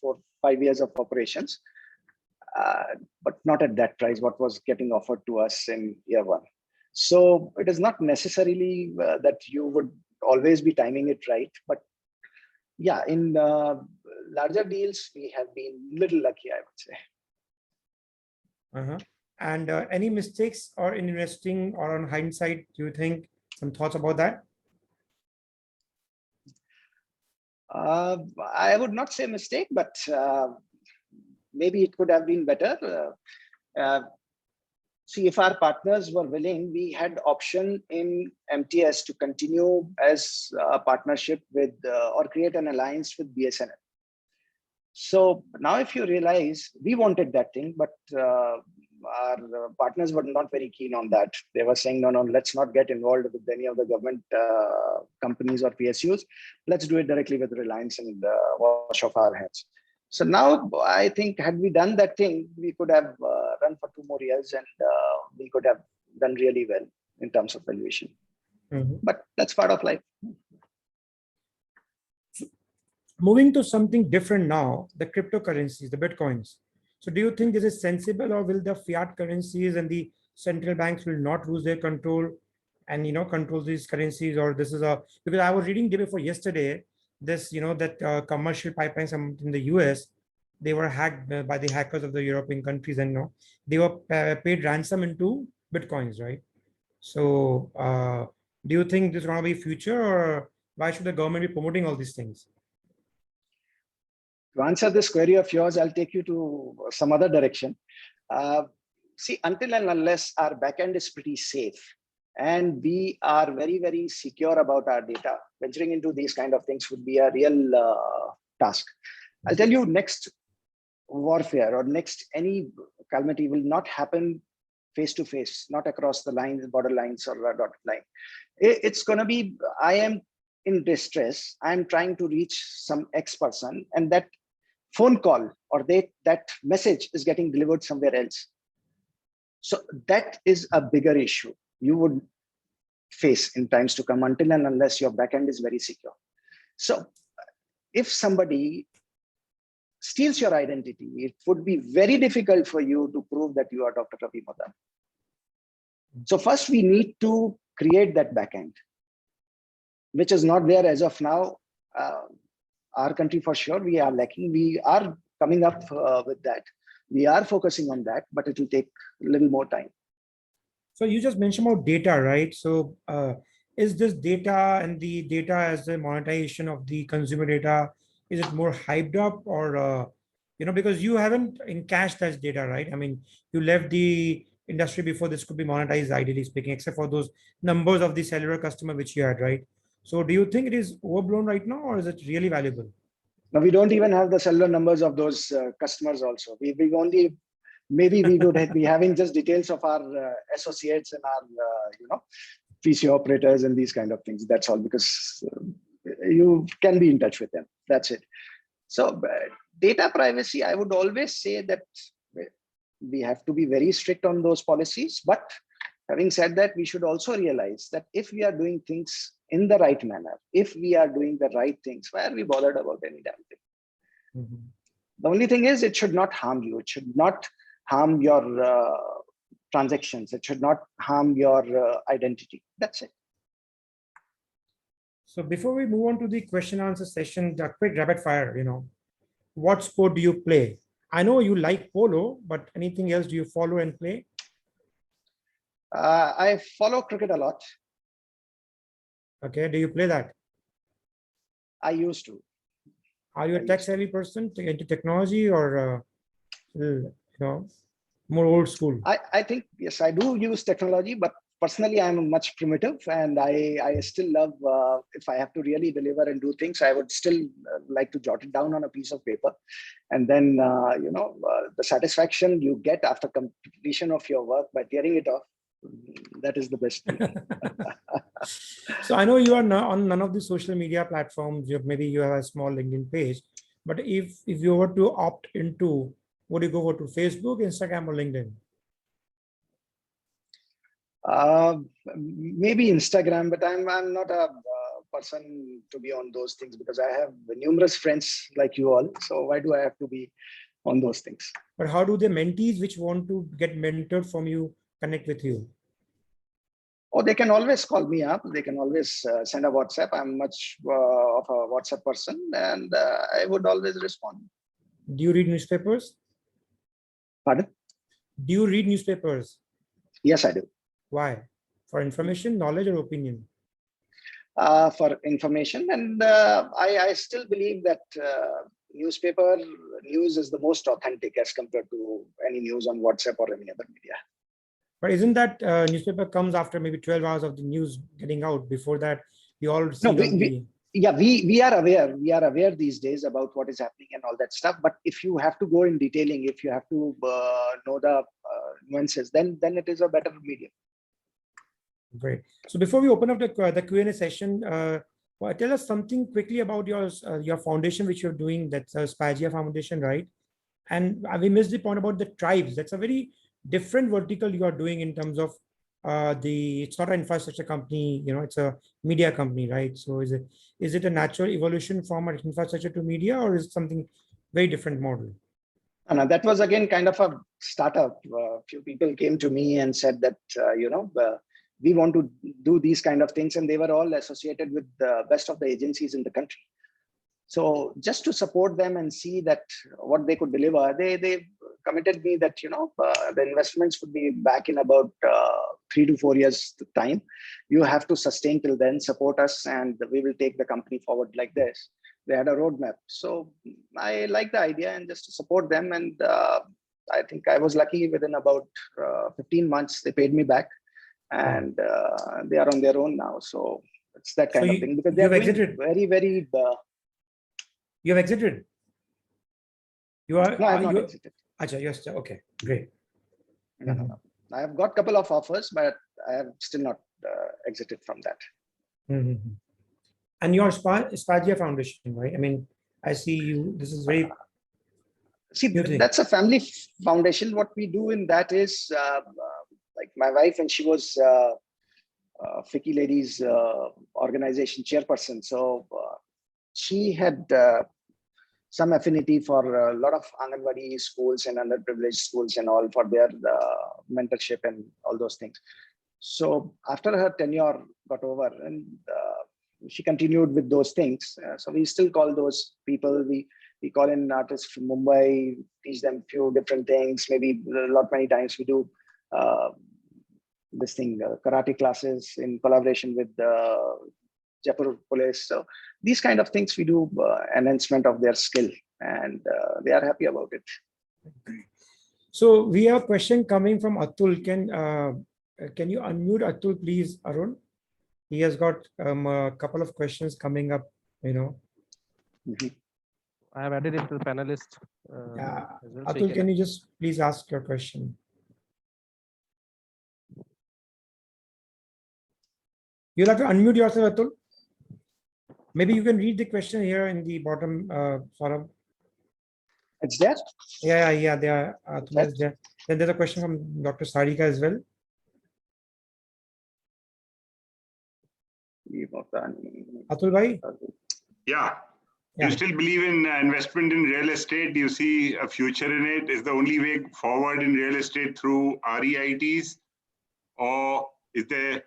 C: 4-5 years of operations, but not at that price, what was getting offered to us in year one. So it is not necessarily that you would always be timing it right, but yeah, in larger deals, we have been little lucky, I would say.
A: Uh-huh. And any mistakes or in investing or on hindsight, do you think some thoughts about that?
C: I would not say mistake, but maybe it could have been better. See, if our partners were willing, we had option in MTS to continue as a partnership with or create an alliance with BSNL. So now if you realize, we wanted that thing, but our partners were not very keen on that. They were saying, no, let's not get involved with any of the government companies or PSUs. Let's do it directly with Reliance and wash off our hands. So now I think had we done that thing, we could have run for 2 more years, and we could have done really well in terms of valuation.
A: Mm-hmm.
C: But that's part of life.
A: Moving to something different now, the cryptocurrencies, the Bitcoins. So do you think this is sensible, or will the fiat currencies and the central banks will not lose their control and, control these currencies? Or this is because I was reading day before yesterday, this, that commercial pipelines in the US, they were hacked by the hackers of the European countries, and they were paid ransom into Bitcoins, right? So do you think this is going to be future, or why should the government be promoting all these things?
C: To answer this query of yours, I'll take you to some other direction. See, until and unless our backend is pretty safe and we are very, very secure about our data, venturing into these kind of things would be a real task. I'll tell you, next warfare or next any calamity will not happen face to face, not across the lines, border lines or a dotted line. It's going to be, I am in distress, I'm trying to reach some X person, and that phone call or that message is getting delivered somewhere else. So that is a bigger issue you would face in times to come, until and unless your backend is very secure. So if somebody steals your identity, it would be very difficult for you to prove that you are Dr. Ravi Modani. So first we need to create that backend, which is not there as of now. Our country for sure, we are lacking. We are coming up with that. We are focusing on that, but it will take a little more time.
A: So you just mentioned about data, right? So is this data and the data as the monetization of the consumer data, is it more hyped up or, because you haven't encashed that data, right? I mean, you left the industry before this could be monetized, ideally speaking, except for those numbers of the cellular customer which you had, right? So do you think it is overblown right now, or is it really valuable?
C: Now, we don't even have the cellular numbers of those customers also. We only, maybe we would be having just details of our associates and our, PC operators and these kind of things. That's all, because you can be in touch with them. That's it. So data privacy, I would always say that we have to be very strict on those policies. But having said that, we should also realize that if we are doing things in the right manner, if we are doing the right things, why are we bothered about any damn thing?
A: Mm-hmm.
C: The only thing is, it should not harm you. It should not harm your transactions. It should not harm your identity. That's it.
A: So before we move on to the question answer session, the quick rapid fire, what sport do you play? I know you like polo, but anything else do you follow and play?
C: I follow cricket a lot.
A: Okay, do you play that?
C: I used to.
A: Are you a tech savvy person into technology or, more old school?
C: I think, yes, I do use technology, but personally, I'm much primitive, and I still love, if I have to really deliver and do things, I would still like to jot it down on a piece of paper. And then, the satisfaction you get after completion of your work by tearing it off, that is the best thing.
A: So I know you are not on none of the social media platforms. Maybe you have a small LinkedIn page, but if you were to opt into, would you go to Facebook, Instagram, or LinkedIn?
C: Maybe Instagram, but I'm not a person to be on those things, because I have numerous friends like you all. So why do I have to be on those things?
A: But how do the mentees which want to get mentored from you connect with you?
C: Or they can always call me up. They can always send a WhatsApp. I'm much of a WhatsApp person, and I would always respond.
A: Do you read newspapers?
C: Pardon?
A: Do you read newspapers?
C: Yes, I do.
A: Why? For information, knowledge, or opinion?
C: For information. And I still believe that newspaper news is the most authentic as compared to any news on WhatsApp or any other media.
A: But isn't that newspaper comes after maybe 12 hours of the news getting out? Before that, you all see
C: we are aware. We are aware these days about what is happening and all that stuff. But if you have to go in detailing, if you have to know the nuances, then it is a better medium.
A: Great. So before we open up the Q&A session, tell us something quickly about your foundation, which you're doing. That's Spagia Foundation, right? And we missed the point about the tribes. That's a very different vertical you are doing in terms of it's not an infrastructure company, it's a media company, right? So is it a natural evolution from an infrastructure to media, or is it something very different model?
C: And that was again kind of a startup. A few people came to me and said that, we want to do these kind of things, and they were all associated with the best of the agencies in the country. So just to support them and see that what they could deliver, they committed me that, the investments would be back in about 3 to 4 years time. You have to sustain till then, support us, and we will take the company forward like this. They had a roadmap. So I like the idea and just to support them. And I think I was lucky within about 15 months, they paid me back, and they are on their own now. So it's that
A: So
C: kind of thing, because they
A: you've
C: are doing
A: exited.
C: very, very,
A: You have exited. You are.
C: no, I have not
A: You.
C: exited.
A: Acha, yes. Okay. Great.
C: No, no, no. I have got a couple of offers, but I have still not exited from that.
A: Mm-hmm. And your Spagia Foundation, right? I mean, I see you. This is very
C: See,
A: new thing.
C: that's a family foundation. What we do in that is, like my wife, and she was Fiki Ladies organization chairperson. So she had some affinity for a lot of Anganwadi schools and underprivileged schools and all for their mentorship and all those things. So after her tenure got over, and she continued with those things. So we still call those people. We call in artists from Mumbai, teach them few different things. Maybe many times we do this thing, karate classes in collaboration with Jaipur police. So these kind of things we do enhancement of their skill, and they are happy about it.
A: So we have a question coming from Atul. Can you unmute Atul, please, Arun? He has got a couple of questions coming up,
E: I have added him to the panelist.
A: Yeah.
E: As well, so
A: Atul, can you just please ask your question? You'll have to unmute yourself, Atul. Maybe you can read the question here in the bottom, Saurabh.
C: It's there?
A: Yeah, there. Atul is there. Then there's a question from Dr. Sarika as well. Atul bhai?
F: Yeah. Do you still believe in investment in real estate? Do you see a future in it? Is the only way forward in real estate through REITs? Or is there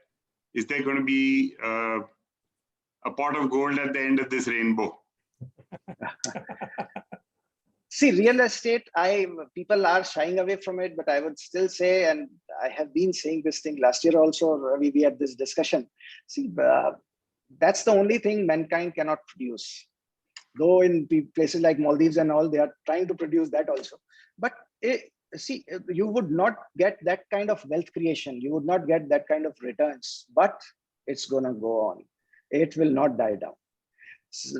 F: going to be a pot of gold at the end of this rainbow?
C: See, real estate, people are shying away from it, but I would still say, and I have been saying this thing last year also, Ravi, we had this discussion. See, that's the only thing mankind cannot produce. Though in places like Maldives and all, they are trying to produce that also. But see, you would not get that kind of wealth creation. You would not get that kind of returns, but it's going to go on. It will not die down.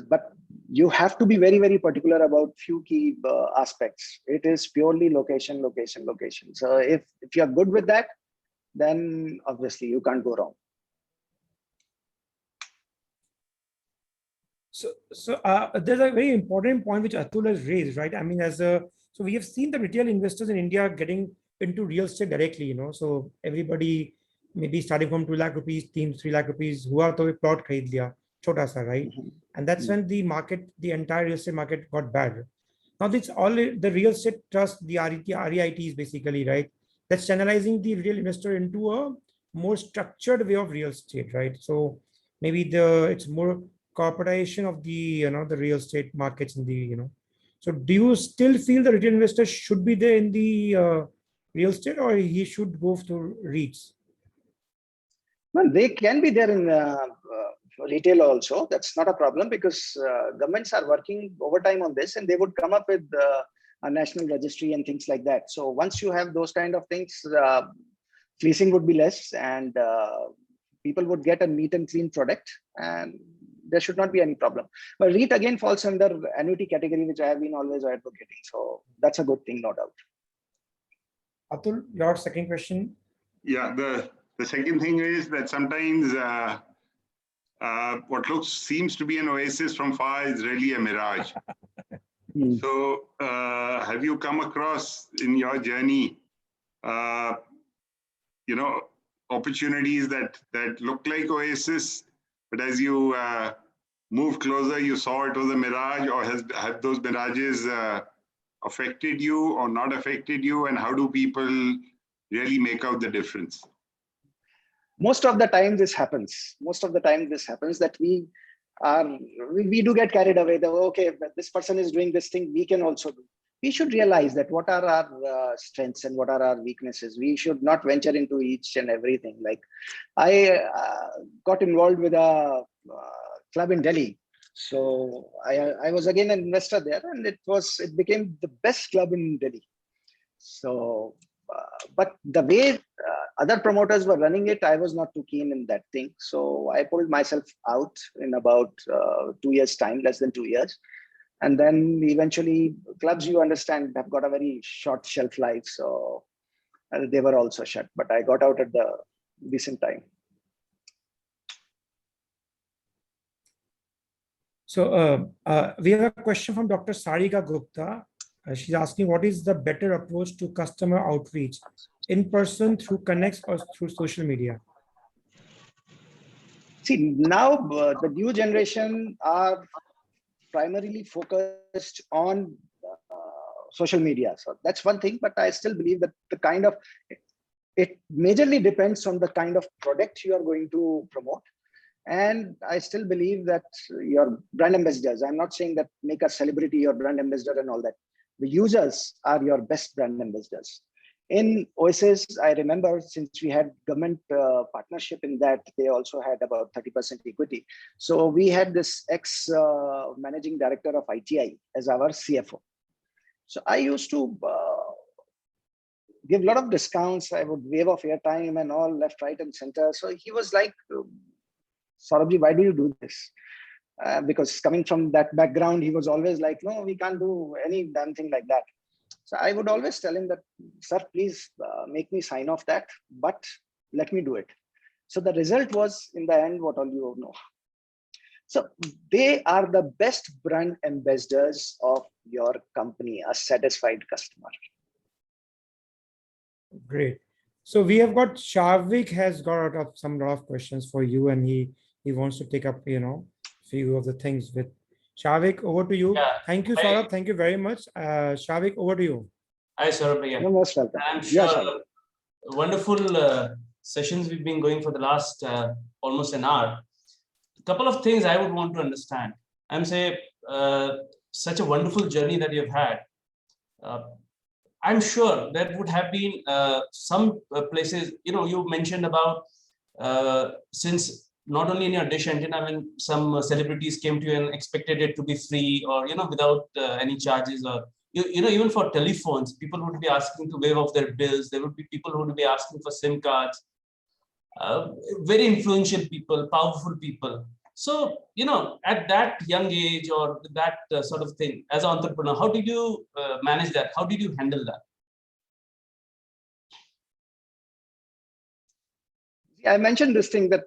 C: But you have to be very, very particular about few key aspects. It is purely location, location, location. So if you're good with that, then obviously you can't go wrong.
A: So there's a very important point which Atul has raised, right? I mean, so we have seen the retail investors in India getting into real estate directly, So everybody maybe starting from 2 lakh rupees, 3 lakh rupees, hua to plot kharid liya, chota sa, right? And that's when the entire real estate market got bad. Now it's all the real estate trust, the REITs basically, right? That's channelizing the real investor into a more structured way of real estate, right? So maybe it's more corporatization of the the real estate markets in the So do you still feel the retail investor should be there in the real estate, or he should go to REITs?
C: Well, they can be there in retail also. That's not a problem, because governments are working overtime on this, and they would come up with a national registry and things like that. So once you have those kind of things, fleecing would be less, and people would get a neat and clean product, and there should not be any problem. But REIT again falls under annuity category, which I have been always advocating. So that's a good thing, no doubt.
A: Atul, your second question?
F: Yeah, the second thing is that sometimes what seems to be an oasis from far is really a mirage. So have you come across in your journey, opportunities that look like oasis, but as you moved closer, you saw it was a mirage? Or have those mirages affected you or not affected you? And how do people really make out the difference?
C: Most of the time this happens. That we do get carried away. That, okay, this person is doing this thing, we can also do. We should realize that what are our strengths and what are our weaknesses. We should not venture into each and everything. Like I got involved with a club in Delhi. So I was again an investor there, and it became the best club in Delhi. So, but the way other promoters were running it, I was not too keen in that thing. So I pulled myself out in about 2 years' time, less than 2 years. And then eventually clubs, you understand, have got a very short shelf life. So they were also shut, but I got out at the decent time.
A: So we have a question from Dr. Sarika Gupta. She's asking, what is the better approach to customer outreach, in person, through connects, or through social media?
C: See, now the new generation are primarily focused on social media. So that's one thing, but I still believe that it majorly depends on the kind of product you are going to promote. And I still believe that your brand ambassadors, I'm not saying that make a celebrity your brand ambassador and all that. The users are your best brand ambassadors. In Oasis, I remember, since we had government partnership in that, they also had about 30% equity. So we had this ex-managing director of ITI as our CFO. So I used to give a lot of discounts. I would waive off airtime and all, left, right, and center. So he was like, Saurabh, why do you do this? Because coming from that background, he was always like, no, we can't do any damn thing like that. So I would always tell him that, sir, please make me sign off that, but let me do it. So the result was, in the end, what all you know. So they are the best brand ambassadors of your company, a satisfied customer.
A: Great. So we have got Shavik has got some lot of questions for you, and he wants to take up, few of the things with Shavik. Over to you.
D: Yeah.
A: Thank you, Saurabh. Thank you very much. Shavik, over to you.
D: Hi, Saurabh.
C: You're most welcome.
D: I'm sure wonderful sessions we've been going for the last almost an hour. A couple of things I would want to understand. I'm saying such a wonderful journey that you've had. I'm sure there would have been some places, you mentioned about since not only in your dish engine, I mean, some celebrities came to you and expected it to be free or, without any charges, or, even for telephones, people would be asking to waive off their bills. There would be people who would be asking for SIM cards, very influential people, powerful people. So, at that young age or that sort of thing, as an entrepreneur, how did you manage that? How did you handle that?
C: I mentioned this thing that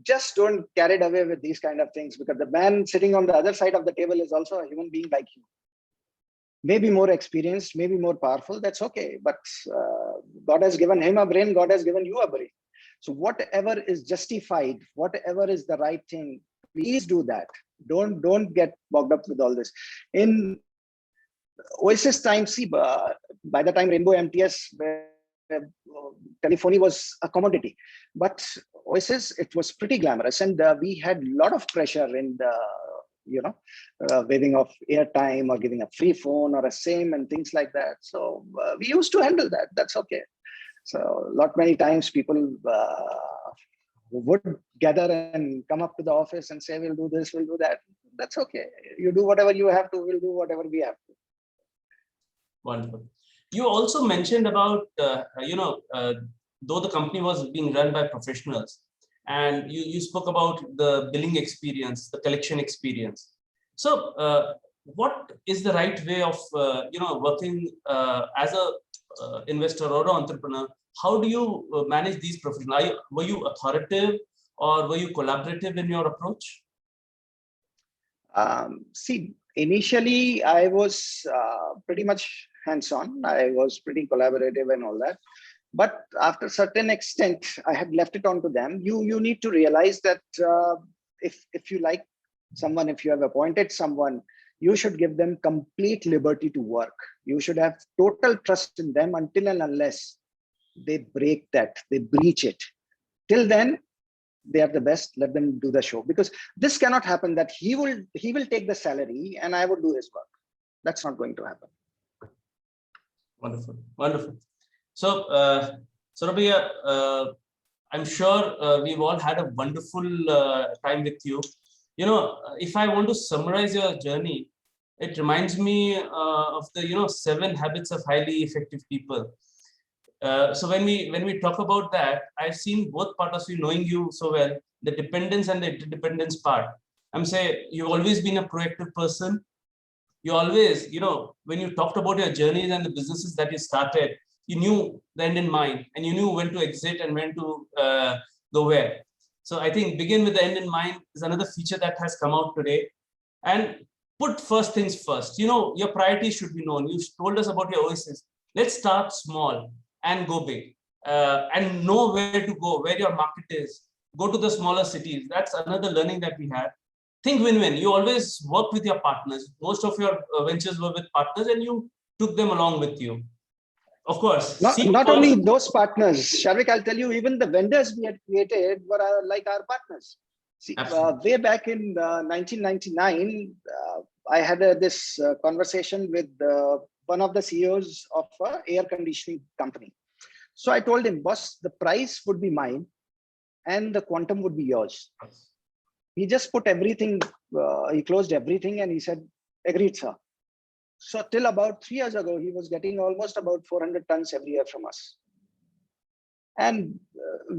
C: just don't carry it away with these kind of things, because the man sitting on the other side of the table is also a human being like you. Maybe more experienced, maybe more powerful, that's okay. But God has given him a brain, God has given you a brain. So whatever is justified, whatever is the right thing, please do that. Don't get bogged up with all this. In Oasis time, see, by the time Rainbow MTS, telephony was a commodity, but Oasis, it was pretty glamorous, and we had a lot of pressure in the waiving of airtime or giving a free phone or a SIM and things like that. So we used to handle that. That's okay. So many times people would gather and come up to the office and say, we'll do this, we'll do that. That's okay. You do whatever you have to, we'll do whatever we have to.
D: Wonderful. You also mentioned about, though the company was being run by professionals, and you spoke about the billing experience, the collection experience. So what is the right way of, working as a investor or an entrepreneur? How do you manage these professionals? Were you authoritative or were you collaborative in your approach?
C: See, initially I was pretty much hands-on. I was pretty collaborative and all that. But after a certain extent, I had left it on to them. You need to realize that if you like someone, if you have appointed someone, you should give them complete liberty to work. You should have total trust in them until and unless they break that, they breach it. Till then, they are the best. Let them do the show, because this cannot happen that he will take the salary and I would do his work. That's not going to happen.
D: Wonderful, wonderful. So, Saurabh, I'm sure we've all had a wonderful time with you. if I want to summarize your journey, it reminds me of the 7 habits of highly effective people. So when we talk about that, I've seen both parts of you, knowing you so well, the dependence and the interdependence part. I'm saying you've always been a proactive person. You always, when you talked about your journeys and the businesses that you started, you knew the end in mind, and you knew when to exit and when to go where. So I think begin with the end in mind is another feature that has come out today. And put first things first. Your priorities should be known. You told us about your Oasis. Let's start small and go big, and know where to go, where your market is. Go to the smaller cities. That's another learning that we had. Think win-win. You always work with your partners. Most of your ventures were with partners, and you took them along with you. Of course.
C: Not only those partners, Sharvik, I'll tell you, even the vendors we had created were like our partners. See, way back in 1999, I had this conversation with one of the CEOs of an air conditioning company. So I told him, boss, the price would be mine and the quantum would be yours. He just put everything, he closed everything and he said, agreed, sir. So till about 3 years ago, he was getting almost about 400 tons every year from us. And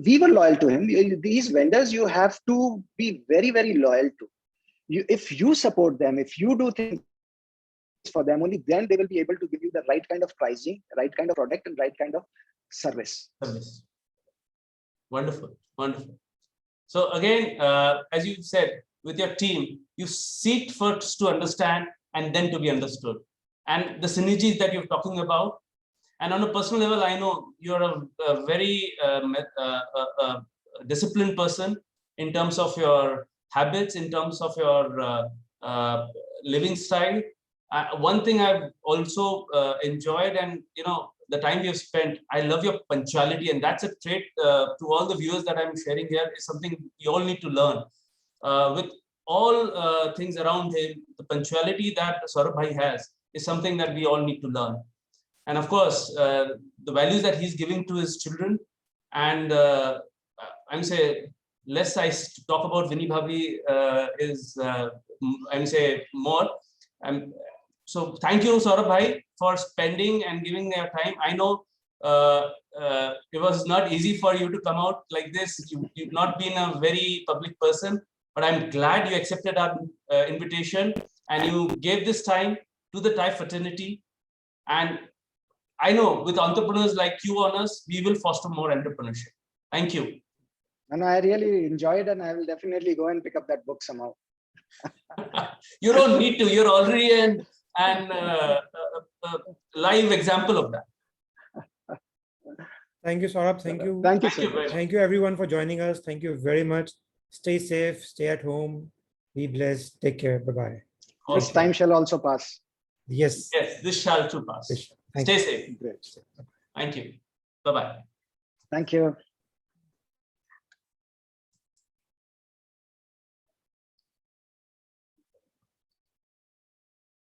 C: we were loyal to him. These vendors, you have to be very, very loyal to. If you support them, if you do things for them, only then they will be able to give you the right kind of pricing, right kind of product, and right kind of service.
D: Wonderful, wonderful. So again, as you said, with your team, you seek first to understand and then to be understood. And the synergies that you're talking about. And on a personal level, I know you're a very disciplined person in terms of your habits, in terms of your living style. One thing I've also enjoyed, and the time you've spent, I love your punctuality, and that's a trait to all the viewers that I'm sharing here, is something you all need to learn. With all things around him, the punctuality that Saurabh Bhai has is something that we all need to learn. And of course, the values that he's giving to his children. And I'm saying, less I talk about Vinny Bhabhi is, I'm saying more. So thank you, Saurabh Bhai, for spending and giving your time. I know it was not easy for you to come out like this. You've not been a very public person, but I'm glad you accepted our invitation and you gave this time to the Thai fraternity. And I know with entrepreneurs like you on us, we will foster more entrepreneurship. Thank you.
C: And I really enjoyed, and I will definitely go and pick up that book somehow.
D: You don't need to. You're already an live example of that.
A: Thank you, Saurabh. Thank you.
C: Thank you, sir.
A: Thank you, everyone, for joining us. Thank you very much. Stay safe. Stay at home. Be blessed. Take care. Bye-bye.
C: This time shall also pass.
A: Yes.
D: Yes, this shall too pass. Stay safe.
A: Great.
D: Thank you. Bye-bye.
C: Thank you.